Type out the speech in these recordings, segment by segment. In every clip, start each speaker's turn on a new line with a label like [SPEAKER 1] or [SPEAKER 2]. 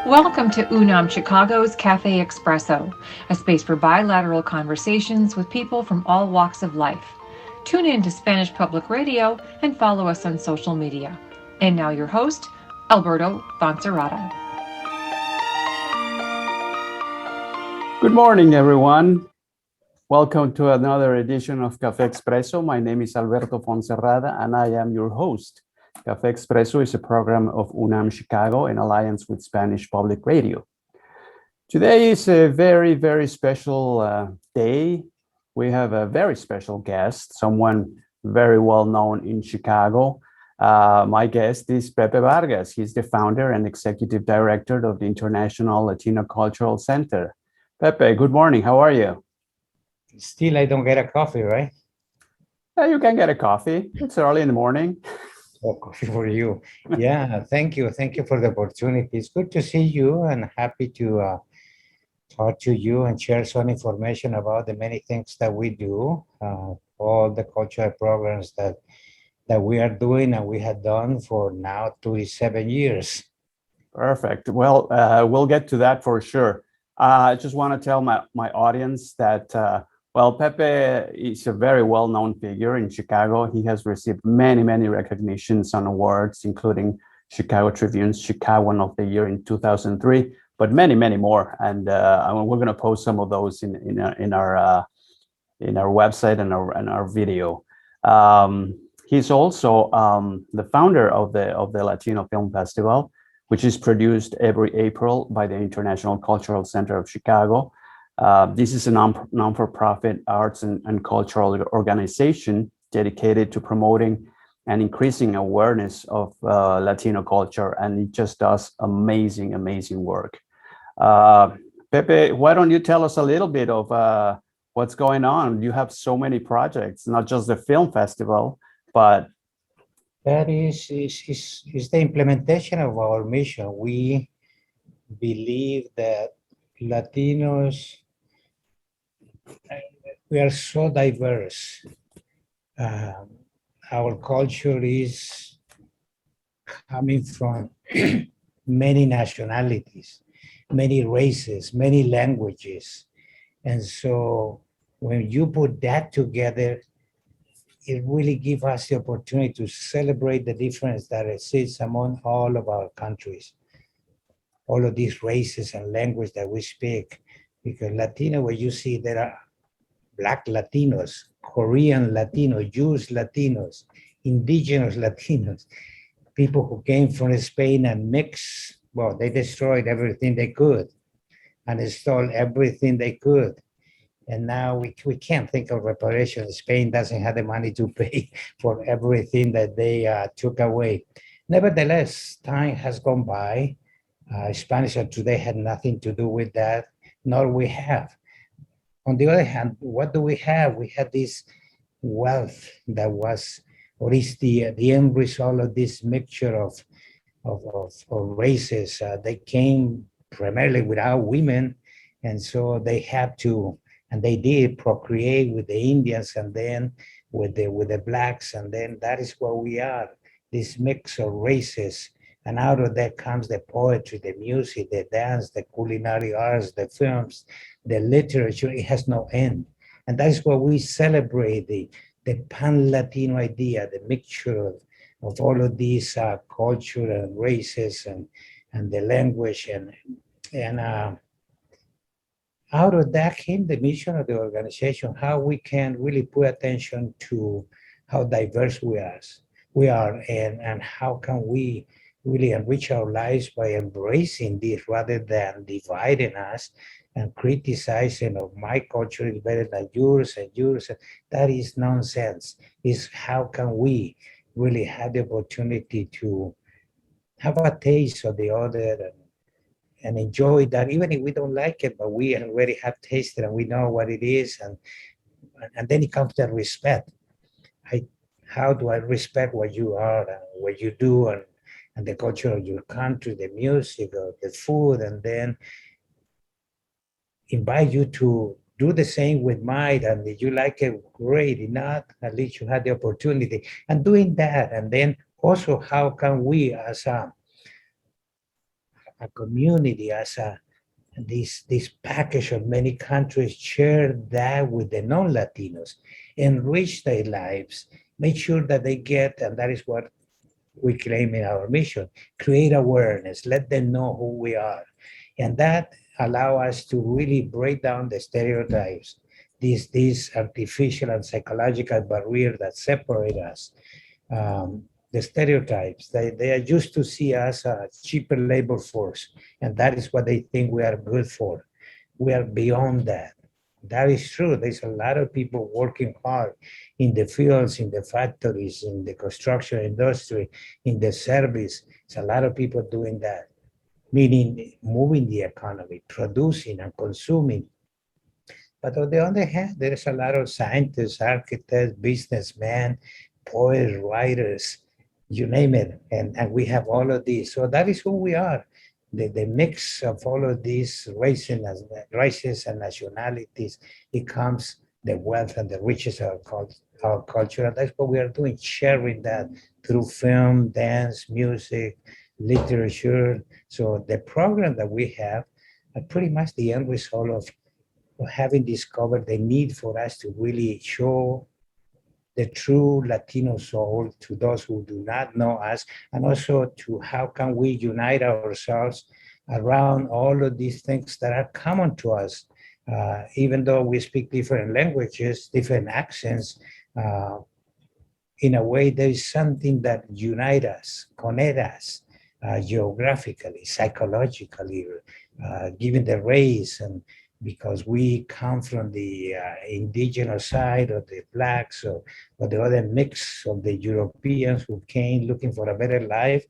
[SPEAKER 1] Welcome to UNAM Chicago's CAFÉ EXPRESSO, a space for bilateral conversations with people from all walks of life. Tune in to Spanish Public Radio and follow us on social media. And now your host, Alberto Foncerrada.
[SPEAKER 2] Good morning, everyone. Welcome to another edition of Café Expresso. My name is Alberto Foncerrada, and I am your host. Café Expresso is a program of UNAM Chicago in alliance with Spanish Public Radio. Today is a very, very special day. We have a very special guest, someone very well known in Chicago. My guest is Pepe Vargas. He's the founder and executive director of the International Latino Cultural Center. Pepe, good morning. How are you?
[SPEAKER 3] Still, I don't get a coffee, right?
[SPEAKER 2] You can get a coffee. It's early in the morning.
[SPEAKER 3] Oh, coffee for you. Yeah, thank you. Thank you for the opportunity. It's good to see you and happy to talk to you and share some information about the many things that we do, all the cultural programs that we are doing and we have done for now 27 years.
[SPEAKER 2] Perfect. Well, we'll get to that for sure. I just want to tell my audience that, Pepe is a very well-known figure in Chicago. He has received many, many recognitions and awards, including Chicago Tribune's Chicagoan of the Year in 2003, but many, many more. And we're going to post some of those in our website and our video. He's also the founder of the Latino Film Festival, which is produced every April by the International Cultural Center of Chicago. This is a non-for-profit arts and cultural organization dedicated to promoting and increasing awareness of Latino culture, and it just does amazing, amazing work. Pepe, why don't you tell us a little bit of what's going on? You have so many projects, not just the film festival, but
[SPEAKER 3] that is the implementation of our mission. We believe that Latinos, we are so diverse. Our culture is coming from many nationalities, many races, many languages. And so when you put that together, it really gives us the opportunity to celebrate the difference that exists among all of our countries, all of these races and language that we speak. Because Latino, where you see there are Black Latinos, Korean Latinos, Jewish Latinos, indigenous Latinos, people who came from Spain and mixed, they destroyed everything they could and stole everything they could. And now we can't think of reparation. Spain doesn't have the money to pay for everything that they took away. Nevertheless, time has gone by. Spanish today had nothing to do with that, nor we have. On the other hand, what do we have? We had this wealth that was, or is the end result of this mixture of races. They came primarily without women, and so they had to, and they did procreate with the Indians and then with the blacks, and then that is what we are, this mix of races. And out of that comes the poetry, the music, the dance, the culinary arts, the films, the literature. It has no end. And that is what we celebrate, the pan-Latino idea, the mixture of all of these culture and races and the language. And out of that came the mission of the organization, how we can really put attention to how diverse we are and how can we really enrich our lives by embracing this rather than dividing us and criticizing of my culture is better than yours and yours. That is nonsense. It's how can we really have the opportunity to have a taste of the other and enjoy that, even if we don't like it, but we already have tasted and we know what it is. And then it comes to respect. How do I respect what you are and what you do and the culture of your country, the music, or the food, and then invite you to do the same with mine. And if you like it, great. If not, at least you had the opportunity. And doing that, and then also how can we as a community, as this package of many countries, share that with the non-Latinos, enrich their lives, make sure that they get, and that is what we claim in our mission, create awareness, let them know who we are. And that allow us to really break down the stereotypes, these artificial and psychological barriers that separate us. The stereotypes, they are used to see us a cheaper labor force, and that is what they think we are good for. We are beyond that. That is true. There's a lot of people working hard in the fields, in the factories, in the construction industry, in the service. There's a lot of people doing that, meaning moving the economy, producing and consuming. But on the other hand, there is a lot of scientists, architects, businessmen, poets, writers, you name it. And we have all of these. So that is who we are. The mix of all of these races and nationalities becomes the wealth and the riches of our culture. And that's what we are doing, sharing that through film, dance, music, literature. So the program that we have are pretty much the end result of having discovered the need for us to really show the true Latino soul to those who do not know us, and also to how can we unite ourselves around all of these things that are common to us. Even though we speak different languages, different accents, in a way there is something that unites us, connect us geographically, psychologically, given the race, and because we come from the indigenous side of the blacks or the other mix of the Europeans who came looking for a better life.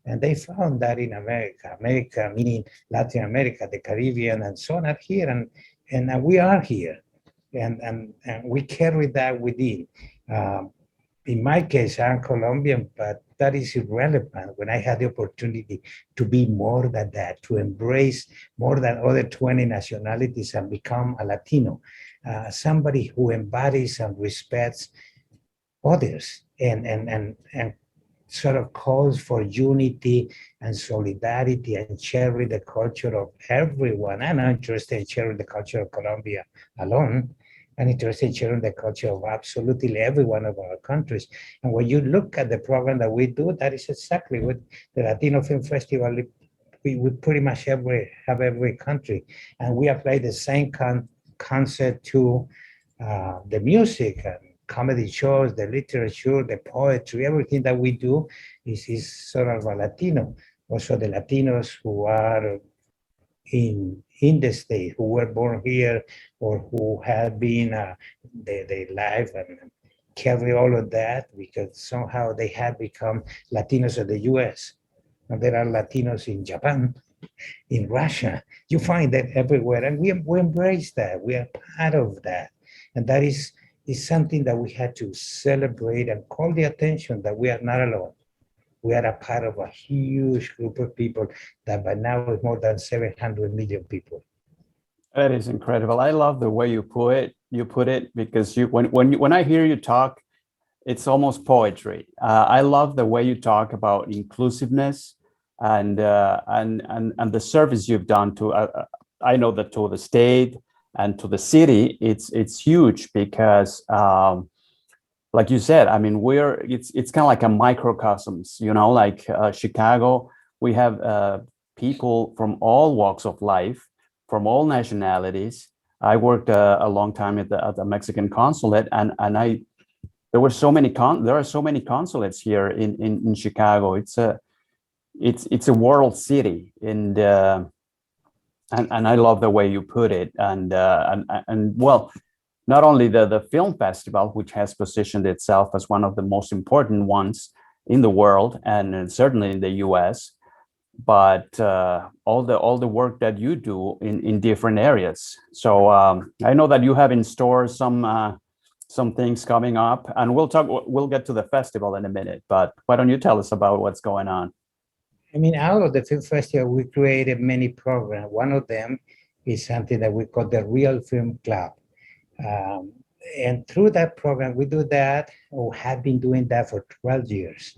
[SPEAKER 3] And they found that in America. America, meaning Latin America, the Caribbean, and so on, are here. And we are here. And we carry that within. In my case, I'm Colombian, but that is irrelevant when I had the opportunity to be more than that, to embrace more than other 20 nationalities and become a Latino, somebody who embodies and respects others and sort of calls for unity and solidarity and sharing the culture of everyone. I'm not interested in sharing the culture of Colombia alone. I'm interested in sharing the culture of absolutely every one of our countries. And when you look at the program that we do, that is exactly what the Latino Film Festival, we pretty much have every country. And we apply the same concept to the music and comedy shows, the literature, the poetry, everything that we do is sort of a Latino. Also the Latinos who are in the state, who were born here or who have been their life and carry all of that because somehow they have become Latinos of the US. And there are Latinos in Japan, in Russia. You find that everywhere. And we embrace that. We are part of that. And that is something that we had to celebrate and call the attention that we are not alone. We are a part of a huge group of people that by now is more than 700 million people.
[SPEAKER 2] That is incredible. I love the way you put it because when I hear you talk, it's almost poetry. I love the way you talk about inclusiveness and the service you've done to I know that to the state and to the city. It's huge because like you said, I mean, it's kind of like a microcosms, like Chicago. We have people from all walks of life, from all nationalities. I worked a long time at the Mexican consulate, and there are so many consulates here in Chicago. It's a world city, and I love the way you put it, and well, not only the film festival, which has positioned itself as one of the most important ones in the world and certainly in the US, but all the work that you do in different areas. So I know that you have in store some things coming up, and we'll get to the festival in a minute, but why don't you tell us about what's going on?
[SPEAKER 3] I mean, out of the film festival, we created many programs. One of them is something that we call the Real Film Club. And through that program, we do that, or have been doing that for 12 years.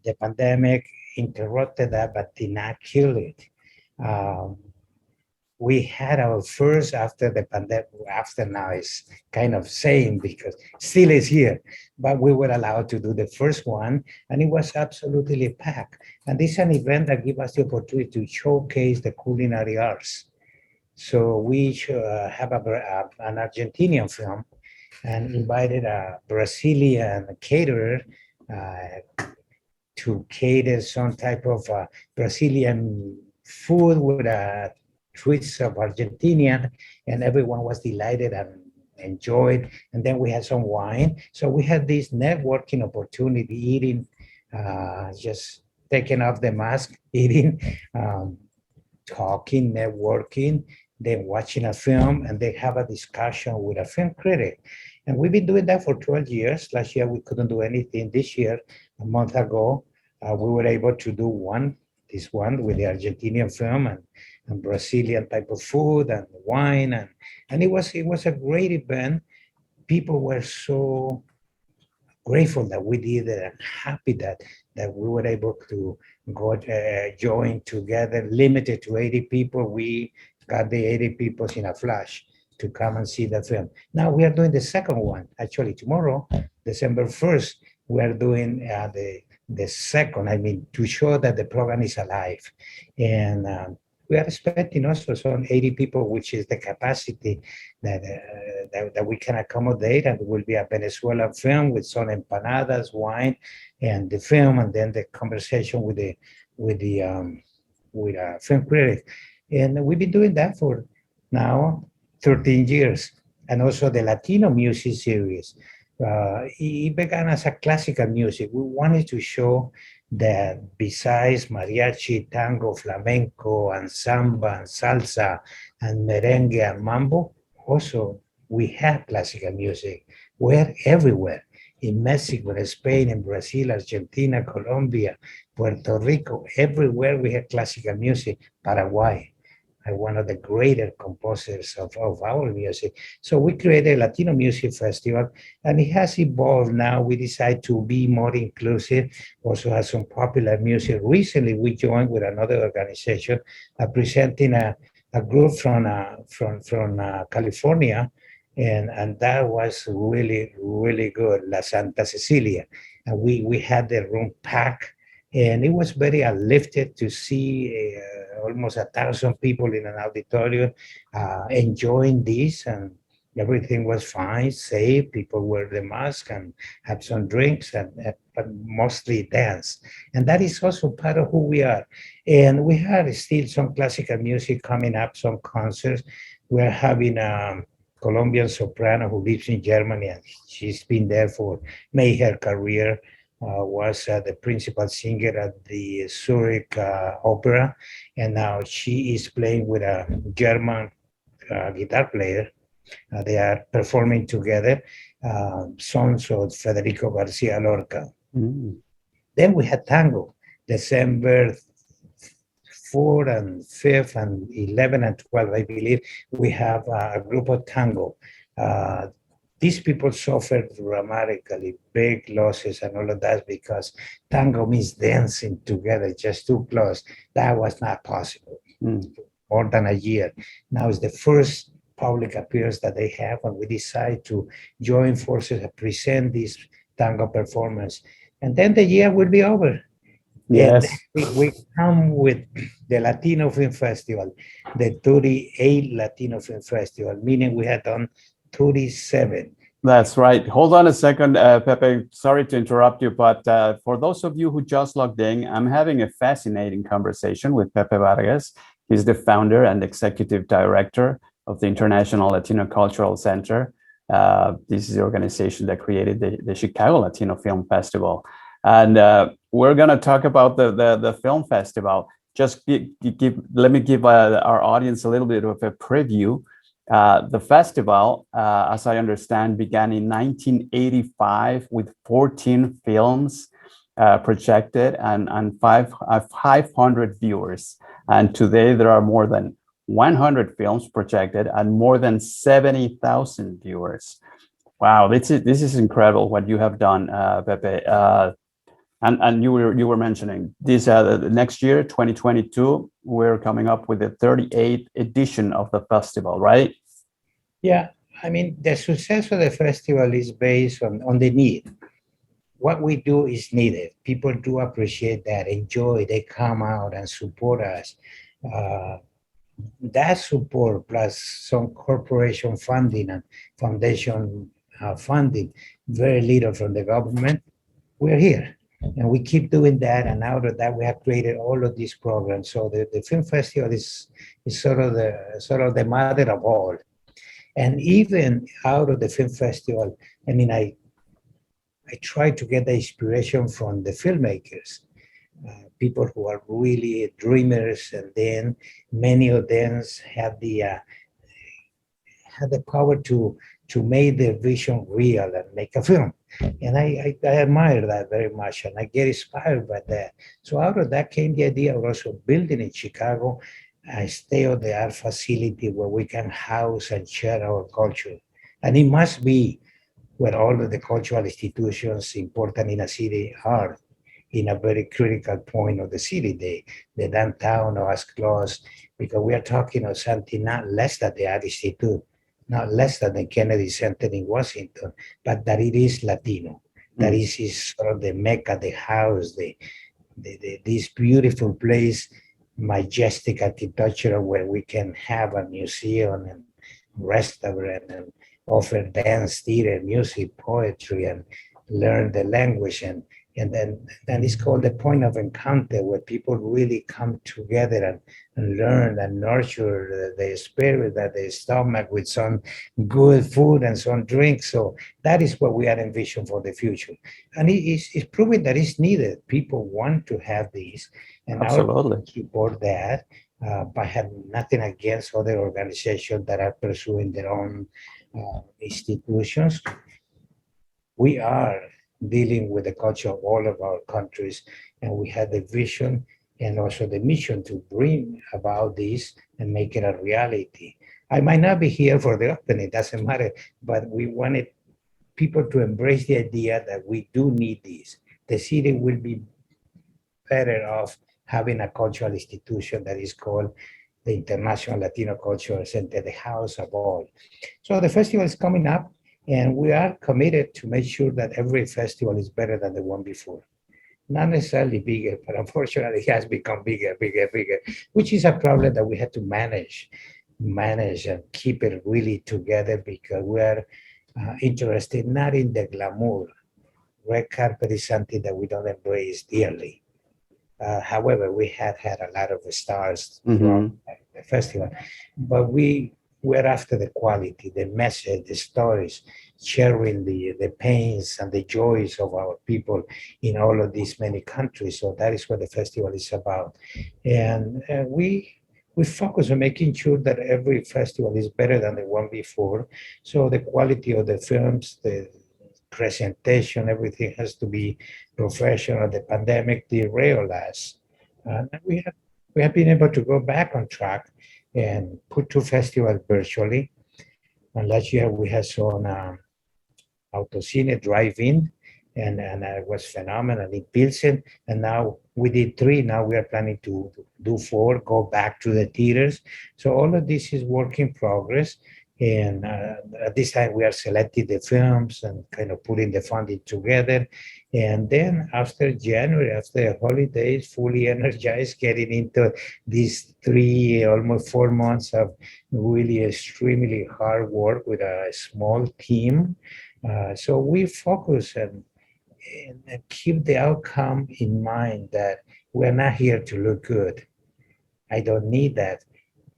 [SPEAKER 3] The pandemic interrupted that, but did not kill it. Um, we had our first after the pandemic, after now is kind of same because still is here, but we were allowed to do the first one and it was absolutely packed. And this is an event that gives us the opportunity to showcase the culinary arts. So we have an Argentinian film and invited a Brazilian caterer to cater some type of Brazilian food with a twist of Argentinian, and everyone was delighted and enjoyed. And then we had some wine. So we had this networking opportunity, eating, just taking off the mask, eating, talking, networking, then watching a film, and they have a discussion with a film critic. And we've been doing that for 12 years. Last year, we couldn't do anything. This year, a month ago, we were able to do this one with the Argentinian film and Brazilian type of food and wine. And it was a great event. People were so grateful that we did it and happy that we were able to go join together, limited to 80 people. We got the 80 people in a flash to come and see the film. Now we are doing the second one. Actually, tomorrow, December 1st, we are doing the second, I mean, to show that the program is alive. And we are expecting also some 80 people, which is the capacity that we can accommodate. And it will be a Venezuelan film with some empanadas, wine, and the film, and then the conversation with a film critic. And we've been doing that for now 13 years. And also the Latino music series. It began as a classical music. We wanted to show that besides mariachi, tango, flamenco, and samba, and salsa, and merengue, and mambo, also we have classical music. We're everywhere. In Mexico, in Spain, in Brazil, Argentina, Colombia, Puerto Rico, everywhere we have classical music. Paraguay, one of the greater composers of our music. So we created a Latino Music Festival, and it has evolved now. We decide to be more inclusive, also have some popular music. Recently, we joined with another organization presenting a group from California, and that was really, really good, La Santa Cecilia. And we had the room packed, and it was very uplifted to see almost 1,000 people in an auditorium enjoying this, and everything was fine, safe. People wear the mask and have some drinks, but mostly dance. And that is also part of who we are. And we have still some classical music coming up, some concerts. We're having a Colombian soprano who lives in Germany, and she's been there for made her career. Was the principal singer at the Zurich Opera, and now she is playing with a German guitar player. They are performing together songs of Federico Garcia Lorca. Mm. Then we had tango, December 4th and 5th and 11 and 12, I believe. We have a group of tango. These people suffered dramatically, big losses and all of that, because tango means dancing together, just too close. That was not possible. More than a year. Now it's the first public appearance that they have, and we decide to join forces and present this tango performance. And then the year will be over. Yes. We come with the Latino Film Festival, the 38 Latino Film Festival, meaning we had done 37.
[SPEAKER 2] That's right. Hold on a second, Pepe. Sorry to interrupt you, but for those of you who just logged in, I'm having a fascinating conversation with Pepe Vargas. He's the founder and executive director of the International Latino Cultural Center. This is the organization that created the Chicago Latino Film Festival. And we're going to talk about the film festival. Just let me give our audience a little bit of a preview. The festival, as I understand, began in 1985 with 14 films projected and 500 viewers. And today there are more than 100 films projected and more than 70,000 viewers. Wow, this is incredible what you have done, Pepe. And you were mentioning this the next year, 2022, we're coming up with the 38th edition of the festival, right?
[SPEAKER 3] Yeah, I mean, the success of the festival is based on the need. What we do is needed. People do appreciate that, enjoy, they come out and support us. Uh, that support plus some corporation funding and foundation funding, very little from the government, we're here. And we keep doing that. And out of that, we have created all of these programs. So the film festival is sort of the mother of all. And even out of the film festival, I mean, I try to get the inspiration from the filmmakers, people who are really dreamers, and then many of them have the power to make their vision real and make a film. And I admire that very much, and I get inspired by that. So out of that came the idea of also building in Chicago a state-of-the-art facility where we can house and share our culture. And it must be where all of the cultural institutions important in a city are, in a very critical point of the city, the downtown or as close, because we are talking of something not less than the Art Institute, not less than the Kennedy Center in Washington, but that it is Latino. That is sort of the Mecca, the house, this beautiful place, majestic architecture where we can have a museum and restaurant and offer dance, theater, music, poetry, and learn the language. And then it's called the point of encounter, where people really come together and learn and nurture the spirit, that the stomach with some good food and some drink. So that is what we are envisioning for the future. And it's proving that it's needed. People want to have these, and
[SPEAKER 2] Absolutely.
[SPEAKER 3] I support that. But have nothing against other organizations that are pursuing their own institutions. We are dealing with the culture of all of our countries, and we had the vision and also the mission to bring about this and make it a reality. I might not be here for the opening, it doesn't matter, but we wanted people to embrace the idea that we do need this. The city will be better off having a cultural institution that is called the International Latino Cultural Center, the house of all. So the festival is coming up, and we are committed to make sure that every festival is better than the one before. Not necessarily bigger, but unfortunately it has become bigger, which is a problem that we have to manage and keep it really together, because we are interested not in the glamour. Red carpet is something that we don't embrace dearly. However, we have had a lot of stars throughout the festival, but we're after the quality, the message, the stories, sharing the pains and the joys of our people in all of these many countries. So that is what the festival is about. And we focus on making sure that every festival is better than the one before. So the quality of the films, the presentation, everything has to be professional. The pandemic derailed us. And we have been able to go back on track and put two festivals virtually. And last year we had shown Autocine Drive-In, and it was phenomenal in Pilsen. And now we did 3. Now we are planning to do 4, go back to the theaters. So all of this is work in progress. And at this time, we are selecting the films and kind of putting the funding together. And then after January, after the holidays, fully energized, getting into these 3, almost 4 months of really extremely hard work with a small team. So we focus and keep the outcome in mind, that we're not here to look good. I don't need that.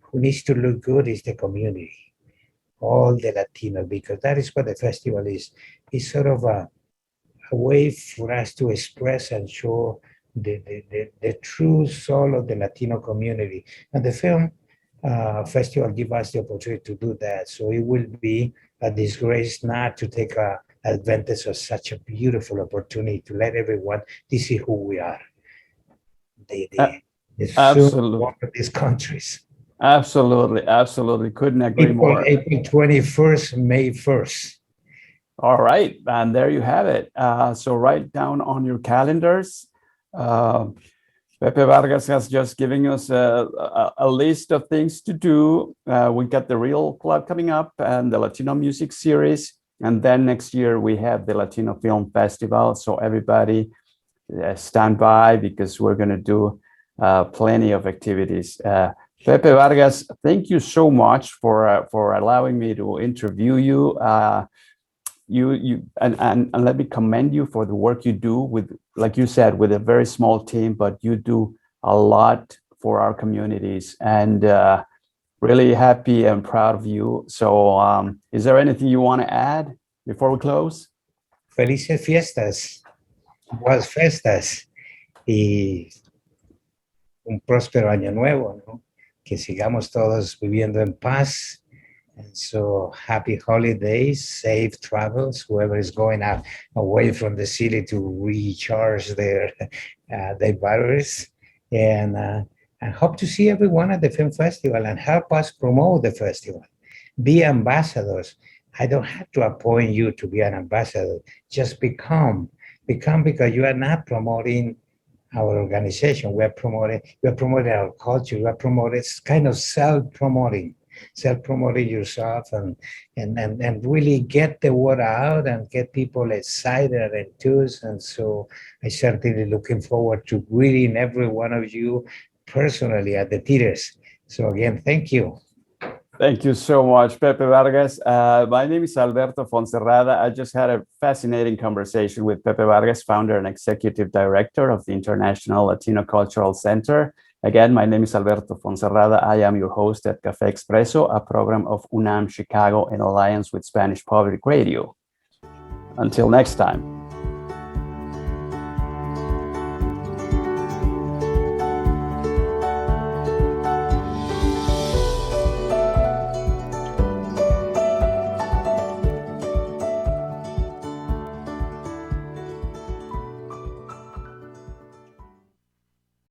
[SPEAKER 3] Who needs to look good is the community, all the Latino, because that is what the festival is. It's sort of a way for us to express and show the true soul of the Latino community. And the film festival gives us the opportunity to do that. So it will be a disgrace not to take advantage of such a beautiful opportunity to let everyone see who we are.
[SPEAKER 2] Absolutely.
[SPEAKER 3] One of these countries.
[SPEAKER 2] Absolutely. Couldn't agree more.
[SPEAKER 3] April 21st, May 1st.
[SPEAKER 2] All right, and there you have it. So write down on your calendars. Pepe Vargas has just given us a list of things to do. We got the Real Club coming up and the Latino Music Series. And then next year we have the Latino Film Festival. So everybody stand by because we're going to do plenty of activities. Pepe Vargas, thank you so much for allowing me to interview you. And let me commend you for the work you do with, like you said, with a very small team, but you do a lot for our communities, and really happy and proud of you. So is there anything you want to add before we close?
[SPEAKER 3] Felices fiestas, buenas festas y un próspero año nuevo, ¿no? Que sigamos todos viviendo en paz. And so happy holidays, safe travels, whoever is going out away from the city to recharge their batteries. And I hope to see everyone at the film festival and help us promote the festival. Be ambassadors. I don't have to appoint you to be an ambassador. Just become because you are not promoting our organization. We are promoting our culture. We are promoting, it's kind of self-promoting yourself and really get the word out and get people excited and enthused. And so I certainly looking forward to greeting every one of you personally at the theaters. So again, thank you.
[SPEAKER 2] Thank you so much, Pepe Vargas. My name is Alberto Foncerrada. I just had a fascinating conversation with Pepe Vargas, founder and executive director of the International Latino Cultural Center. Again, my name is Alberto Foncerrada. I am your host at CAFÉ EXPRESSO, a program of UNAM Chicago in alliance with Spanish Public Radio. Until next time.